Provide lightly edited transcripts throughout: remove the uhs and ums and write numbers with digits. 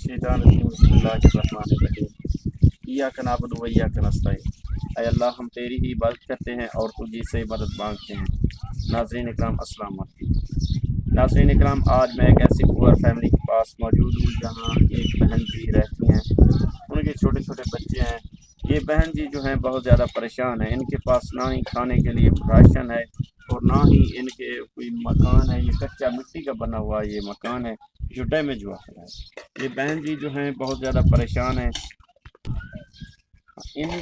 الشیطان الرجیم بسم اللہ الرحمن الرحیم ایاک نعبد و ایاک نستعین۔ اے اللہ ہم تیری ہی عبادت کرتے ہیں اور تجھی سے مدد مانگتے ہیں۔ ناظرین اکرام السلام علیکم۔ ناظرین اکرام آج میں ایک ایسی پور فیملی کے پاس موجود ہوں جہاں ایک بہن جی رہتی ہیں، ان کے چھوٹے چھوٹے بچے ہیں۔ یہ بہن جی جو ہیں بہت زیادہ پریشان ہیں، ان کے پاس نہ ہی کھانے کے لیے راشن ہے اور نہ ہی ان کے کوئی مکان ہے۔ یہ کچا مٹی کا بنا ہوا یہ مکان ہے جو ڈیمیج ہوا ہے۔ یہ بہن جی جو ہیں بہت زیادہ پریشان ہیں۔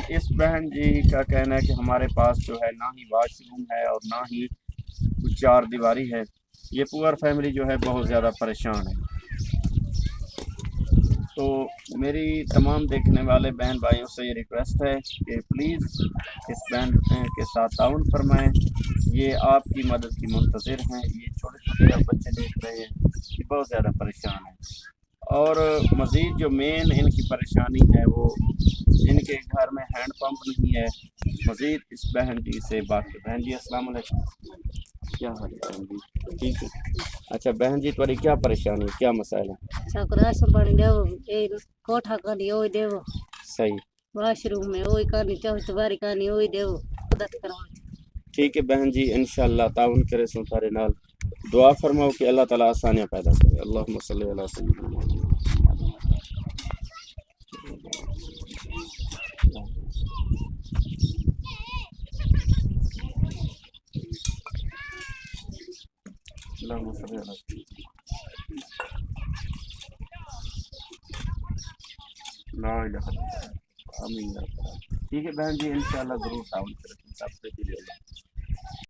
اس بہن جی کا کہنا ہے کہ ہمارے پاس جو ہے نہ ہی واش روم ہے اور نہ ہی کچھ چار دیواری ہے۔ یہ پور فیملی جو ہے بہت زیادہ پریشان ہے۔ تو میری تمام دیکھنے والے بہن بھائیوں سے یہ ریکویسٹ ہے کہ پلیز اس بہن کے ساتھ تعاون فرمائیں۔ یہ آپ کی مدد کی منتظر ہیں۔ یہ چھوٹے چھوٹے آپ بچے دیکھ رہے ہیں، یہ بہت زیادہ پریشان ہیں۔ اور مزید جو مین ان کی پریشانی ہے وہ ان کے گھر میں ہینڈ پمپ نہیں ہے۔ مزید اس بہن جی سے بات کریں۔ بہن جی السلام علیکم، کیا حال ہے بہن جی؟ ٹھیک ہے۔ اچھا بہن جی تمہاری کیا پریشانی ہے، کیا مسائل ہے؟ راشن پانی دیو، کوٹھا کرنی وہی دیو، صحیح، واش روم میں وہی کرنی، چوتھاری کرنی وہی دیو، مدد کرو۔ ٹھیک ہے بہن جی، انشاءاللہ تعاون کرے سو تارے نال۔ دعا فرماؤ کہ اللہ تعالیٰ آسانیاں پیدا کرے۔ اللہم صلی علی سیدنا محمد۔ اللہم صلی علی سیدنا لا الہ الا اللہ، آمین۔ ٹھیک ہے بہن جی، انشاءاللہ ضرور تعاون کرے سب سے۔